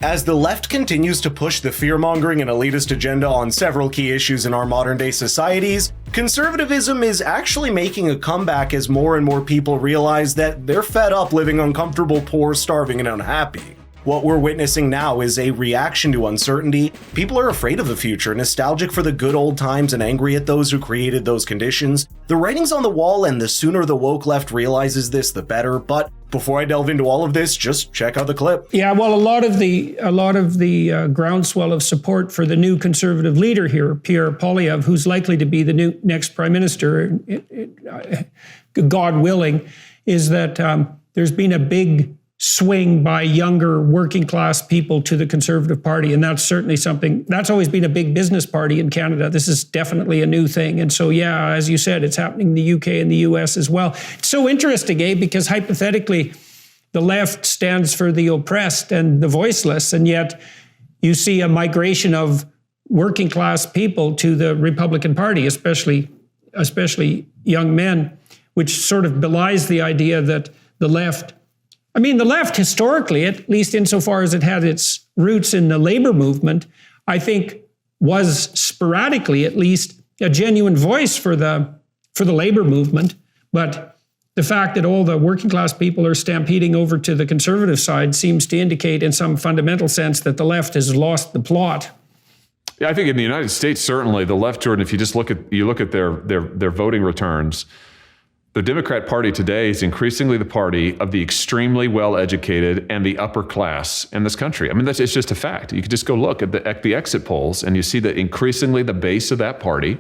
As the left continues to push the fear-mongering and elitist agenda on several key issues in our modern-day societies, conservatism is actually making a comeback as more and more people realize that they're fed up living uncomfortable, poor, starving, and unhappy. What we're witnessing now is a reaction to uncertainty. People are afraid of the future, nostalgic for the good old times, and angry at those who created those conditions. The writing's on the wall, and the sooner the woke left realizes this, the better. But before I delve into all of this, just check out the clip. Yeah, well, a lot of the groundswell of support for the new conservative leader here, Pierre Poilievre, who's likely to be the new next prime minister, God willing, is that there's been a big swing by younger working class people to the Conservative Party. And that's certainly something, that's always been a big business party in Canada. This is definitely a new thing. And so, yeah, as you said, it's happening in the UK and the US as well. It's so interesting, because hypothetically, the left stands for the oppressed and the voiceless. And yet you see a migration of working class people to the Republican Party, especially young men, which sort of belies the idea that the left historically, at least insofar as it had its roots in the labor movement, I think was sporadically, at least, a genuine voice for the labor movement. But the fact that all the working class people are stampeding over to the conservative side seems to indicate in some fundamental sense that the left has lost the plot. Yeah, I think in the United States, certainly the left, Jordan, if you just look at their voting returns, the Democrat Party today is increasingly the party of the extremely well-educated and the upper class in this country. I mean, it's just a fact. You could just go look at the exit polls, and you see that increasingly the base of that party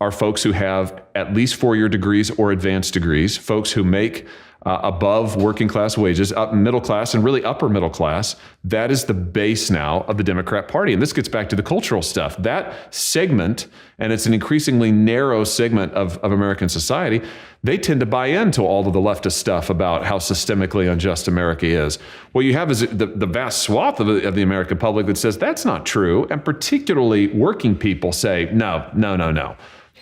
are folks who have at least four-year degrees or advanced degrees, folks who make above working class wages, up middle class, and really upper middle class. That is the base now of the Democrat Party. And this gets back to the cultural stuff. That segment, and it's an increasingly narrow segment of American society, they tend to buy into all of the leftist stuff about how systemically unjust America is. What you have is the vast swath of the American public that says that's not true. And particularly working people say, no.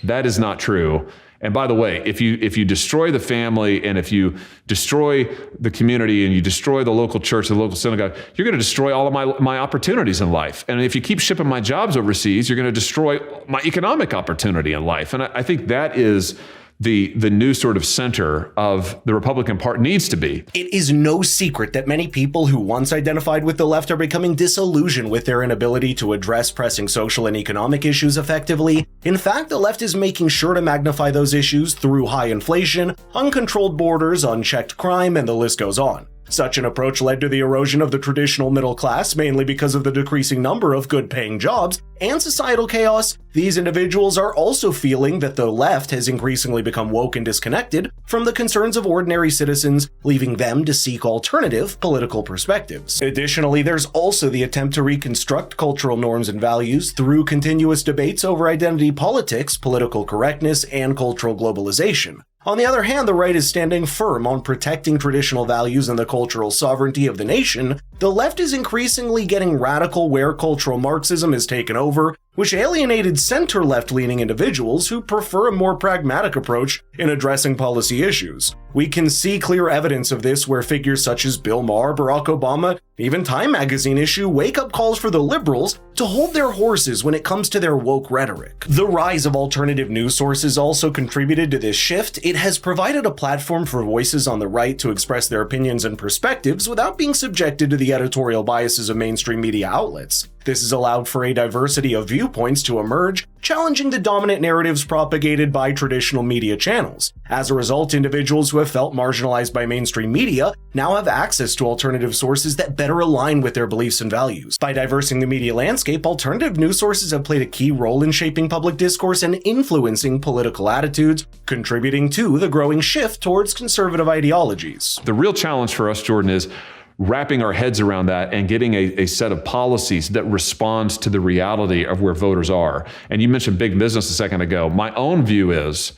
That is not true. And by the way, if you destroy the family, and if you destroy the community, and you destroy the local church, the local synagogue, you're going to destroy all of my opportunities in life. And if you keep shipping my jobs overseas, you're going to destroy my economic opportunity in life. And I think that is the new sort of center of the Republican Party needs to be. It is no secret that many people who once identified with the left are becoming disillusioned with their inability to address pressing social and economic issues effectively. In fact, the left is making sure to magnify those issues through high inflation, uncontrolled borders, unchecked crime, and the list goes on. Such an approach led to the erosion of the traditional middle class, mainly because of the decreasing number of good-paying jobs and societal chaos. These individuals are also feeling that the left has increasingly become woke and disconnected from the concerns of ordinary citizens, leaving them to seek alternative political perspectives. Additionally, there's also the attempt to reconstruct cultural norms and values through continuous debates over identity politics, political correctness, and cultural globalization. On the other hand, the right is standing firm on protecting traditional values and the cultural sovereignty of the nation. The left is increasingly getting radical where cultural Marxism has taken over, which alienated center-left-leaning individuals who prefer a more pragmatic approach in addressing policy issues. We can see clear evidence of this where figures such as Bill Maher, Barack Obama, even Time magazine issue wake-up calls for the liberals to hold their horses when it comes to their woke rhetoric. The rise of alternative news sources also contributed to this shift. It has provided a platform for voices on the right to express their opinions and perspectives without being subjected to the editorial biases of mainstream media outlets. This has allowed for a diversity of viewpoints to emerge, challenging the dominant narratives propagated by traditional media channels. As a result, individuals who have felt marginalized by mainstream media now have access to alternative sources that better align with their beliefs and values. By diversing the media landscape, alternative news sources have played a key role in shaping public discourse and influencing political attitudes, contributing to the growing shift towards conservative ideologies. The real challenge for us, Jordan, is wrapping our heads around that and getting a set of policies that responds to the reality of where voters are. And you mentioned big business a second ago. My own view is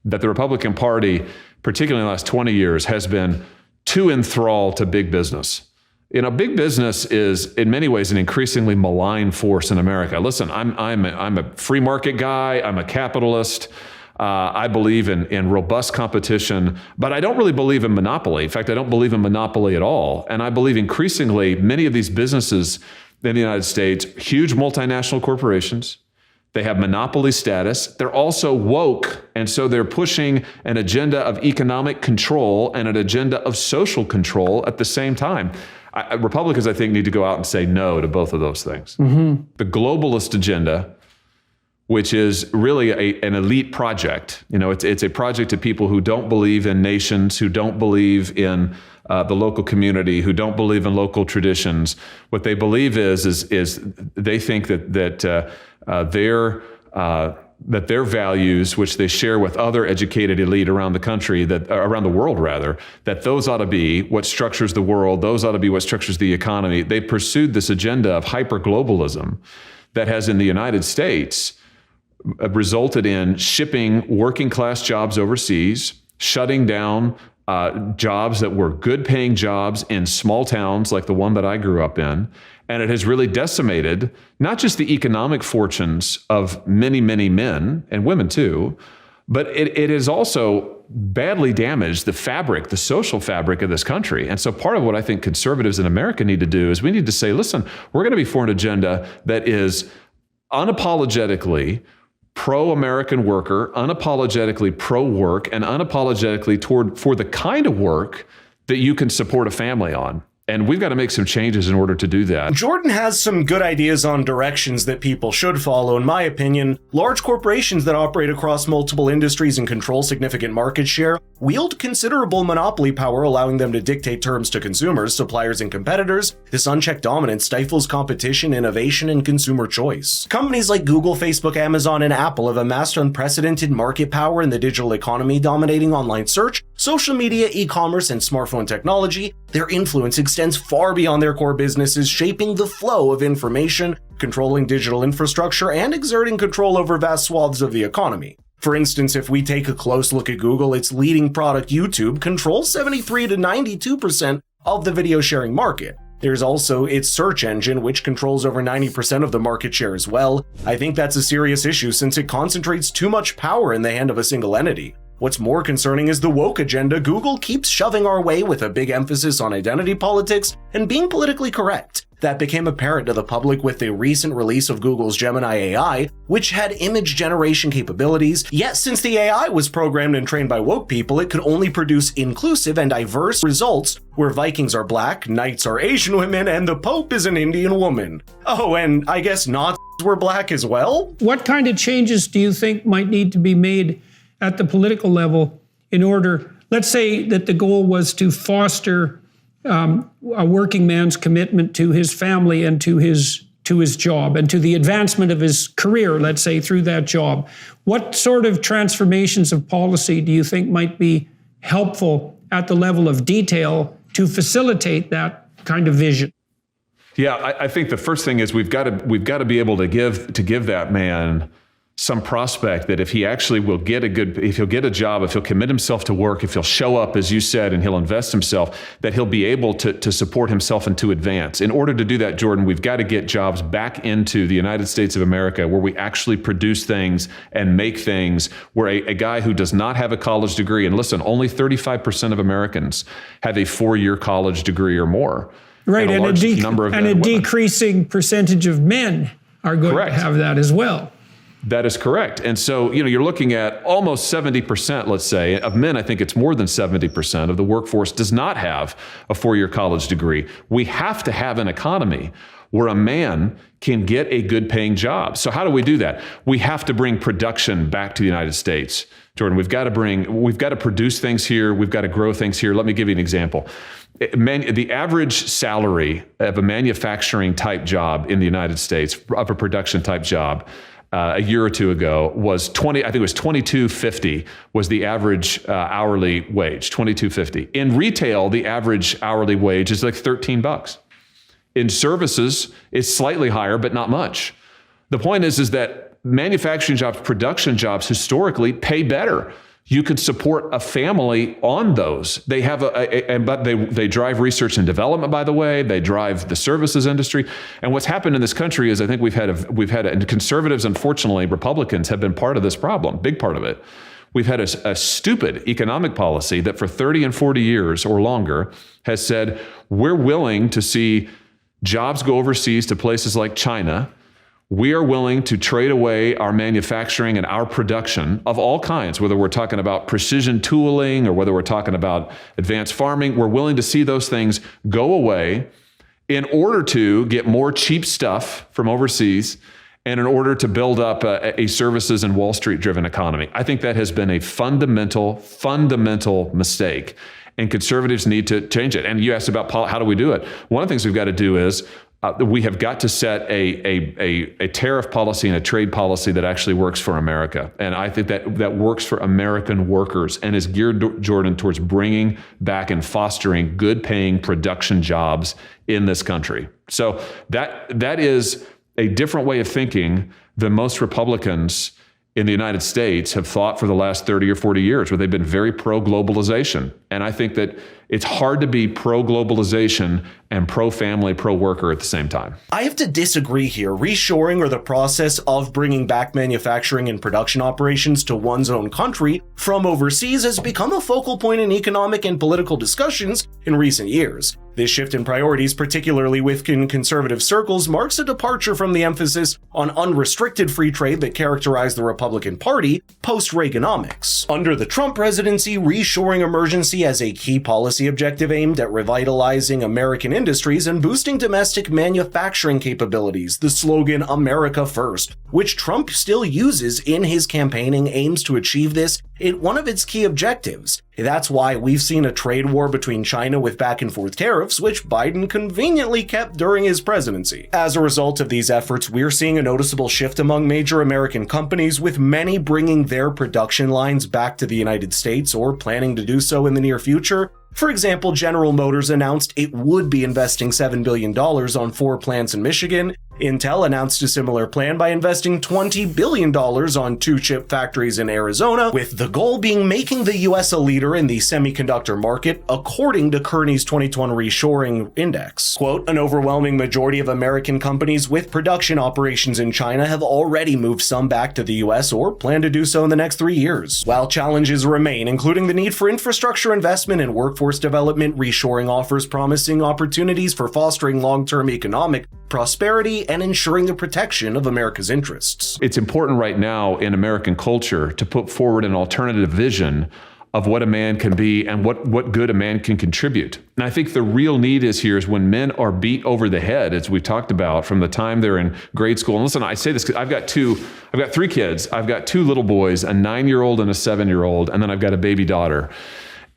that the Republican Party, particularly in the last 20 years, has been too enthralled to big business. You know, big business is in many ways an increasingly malign force in America. Listen, I'm a free market guy. I'm a capitalist. I believe in robust competition, but I don't really believe in monopoly. In fact, I don't believe in monopoly at all. And I believe increasingly many of these businesses in the United States, huge multinational corporations, they have monopoly status. They're also woke, and so they're pushing an agenda of economic control and an agenda of social control at the same time. Republicans, I think, need to go out and say no to both of those things. The globalist agenda, which is really an elite project. It's a project of people who don't believe in nations, who don't believe in the local community, who don't believe in local traditions. What they believe is they think that their values, which they share with other educated elite around the country, around the world rather, that those ought to be what structures the world. Those ought to be what structures the economy. They pursued this agenda of hyper-globalism that has in the United States resulted in shipping working class jobs overseas, shutting down jobs that were good paying jobs in small towns like the one that I grew up in. And it has really decimated not just the economic fortunes of many, many men and women too, but it has also badly damaged the social fabric of this country. And so part of what I think conservatives in America need to do is we need to say, listen, we're going to be for an agenda that is unapologetically pro-American worker, unapologetically pro-work, and unapologetically for the kind of work that you can support a family on. And we've got to make some changes in order to do that. Jordan has some good ideas on directions that people should follow, in my opinion. Large corporations that operate across multiple industries and control significant market share wield considerable monopoly power, allowing them to dictate terms to consumers, suppliers, and competitors. This unchecked dominance stifles competition, innovation, and consumer choice. Companies like Google, Facebook, Amazon, and Apple have amassed unprecedented market power in the digital economy, dominating online search, social media, e-commerce, and smartphone technology. Their influence extends far beyond their core businesses, shaping the flow of information, controlling digital infrastructure, and exerting control over vast swaths of the economy. For instance, if we take a close look at Google, its leading product, YouTube, controls 73 to 92% of the video sharing market. There's also its search engine, which controls over 90% of the market share as well. I think that's a serious issue since it concentrates too much power in the hand of a single entity. What's more concerning is the woke agenda Google keeps shoving our way with a big emphasis on identity politics and being politically correct. That became apparent to the public with the recent release of Google's Gemini AI, which had image generation capabilities. Yet since the AI was programmed and trained by woke people, it could only produce inclusive and diverse results where Vikings are black, knights are Asian women, and the Pope is an Indian woman. Oh, and I guess Nazis were black as well? What kind of changes do you think might need to be made at the political level in order, let's say that the goal was to foster a working man's commitment to his family and to his job and to the advancement of his career, let's say, through that job. What sort of transformations of policy do you think might be helpful at the level of detail to facilitate that kind of vision? Yeah, I think the first thing is we've got to be able to give that man some prospect that if he actually will if he'll get a job, if he'll commit himself to work, if he'll show up, as you said, and he'll invest himself, that he'll be able to support himself and to advance. In order to do that, Jordan, we've got to get jobs back into the United States of America where we actually produce things and make things, where a guy who does not have a college degree, and listen, only 35% of Americans have a 4-year college degree or more. Right, and a decreasing percentage of men are going to have that as well. That is correct. And so, you're looking at almost 70%, let's say, of men. I think it's more than 70% of the workforce does not have a 4-year college degree. We have to have an economy where a man can get a good paying job. So how do we do that? We have to bring production back to the United States. Jordan, we've got to produce things here. We've got to grow things here. Let me give you an example. The average salary of a manufacturing type job in the United States, of a production type job, a year or two ago was $22.50 was the average hourly wage, $22.50. In retail, the average hourly wage is like $13. In services, it's slightly higher, but not much. The point is that manufacturing jobs, production jobs historically pay better. you could support a family on those. They have but they drive research and development, by the way. They drive the services industry. And what's happened in this country is I think and conservatives, unfortunately, Republicans have been part of this problem, big part of it. We've had a stupid economic policy that for 30 and 40 years or longer has said, we're willing to see jobs go overseas to places like China. We are willing to trade away our manufacturing and our production of all kinds, whether we're talking about precision tooling or whether we're talking about advanced farming. We're willing to see those things go away in order to get more cheap stuff from overseas and in order to build up a services and Wall Street driven economy. I think that has been a fundamental mistake, and conservatives need to change it. And you asked about how do we do it? One of the things we've got to do is we have got to set a tariff policy and a trade policy that actually works for America. And I think that works for American workers and is geared, Jordan, towards bringing back and fostering good paying production jobs in this country. So that is a different way of thinking than most Republicans in the United States have thought for the last 30 or 40 years, where they've been very pro-globalization. And I think that it's hard to be pro-globalization and pro-family, pro-worker at the same time. I have to disagree here. Reshoring, or the process of bringing back manufacturing and production operations to one's own country from overseas, has become a focal point in economic and political discussions in recent years. This shift in priorities, particularly within conservative circles, marks a departure from the emphasis on unrestricted free trade that characterized the Republican Party post-Reaganomics. Under the Trump presidency, reshoring emergency as a key policy objective aimed at revitalizing American industries and boosting domestic manufacturing capabilities. The slogan "America First," which Trump still uses in his campaigning, aims to achieve this in one of its key objectives. That's why we've seen a trade war between China with back and forth tariffs, which Biden conveniently kept during his presidency. As a result of these efforts, we're seeing a noticeable shift among major American companies, with many bringing their production lines back to the United States or planning to do so in the near future. For example, General Motors announced it would be investing $7 billion on 4 plants in Michigan. Intel announced a similar plan by investing $20 billion on 2 chip factories in Arizona, with the goal being making the US a leader in the semiconductor market, according to Kearney's 2020 Reshoring Index. Quote, "An overwhelming majority of American companies with production operations in China have already moved some back to the US or plan to do so in the next 3 years. While challenges remain, including the need for infrastructure investment and workforce development, reshoring offers promising opportunities for fostering long-term economic prosperity and ensuring the protection of America's interests." It's important right now in American culture to put forward an alternative vision of what a man can be and what good a man can contribute. And I think the real need is when men are beat over the head, as we talked about, from the time they're in grade school. And listen, I say this because I've got 3 kids. I've got 2 little boys, a 9-year-old and a 7-year-old, and then I've got a baby daughter.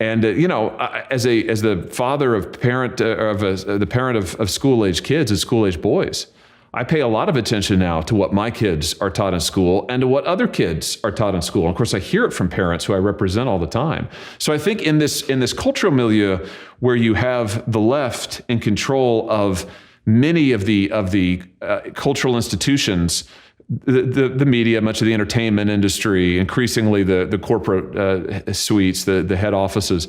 And as the father of the parent of school-age kids and school-age boys, I pay a lot of attention now to what my kids are taught in school and to what other kids are taught in school. And of course, I hear it from parents who I represent all the time. So I think in this cultural milieu where you have the left in control of many of the cultural institutions, the media, much of the entertainment industry, increasingly the corporate suites, the head offices,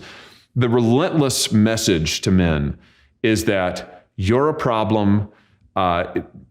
the relentless message to men is that you're a problem.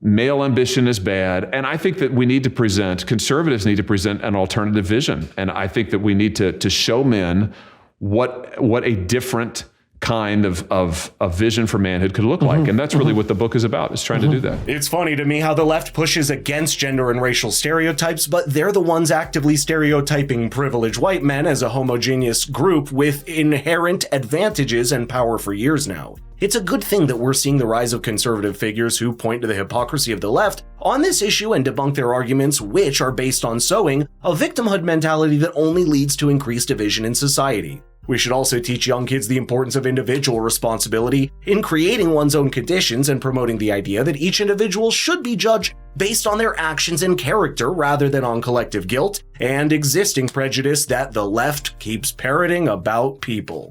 Male ambition is bad. And I think that conservatives need to present an alternative vision. And I think that we need to show men what a different kind of vision for manhood could look like. And that's really what the book is about, is trying to do that. It's funny to me how the left pushes against gender and racial stereotypes, but they're the ones actively stereotyping privileged white men as a homogeneous group with inherent advantages and power for years now. It's a good thing that we're seeing the rise of conservative figures who point to the hypocrisy of the left on this issue and debunk their arguments, which are based on sowing a victimhood mentality that only leads to increased division in society. We should also teach young kids the importance of individual responsibility in creating one's own conditions and promoting the idea that each individual should be judged based on their actions and character rather than on collective guilt and existing prejudice that the left keeps parroting about people.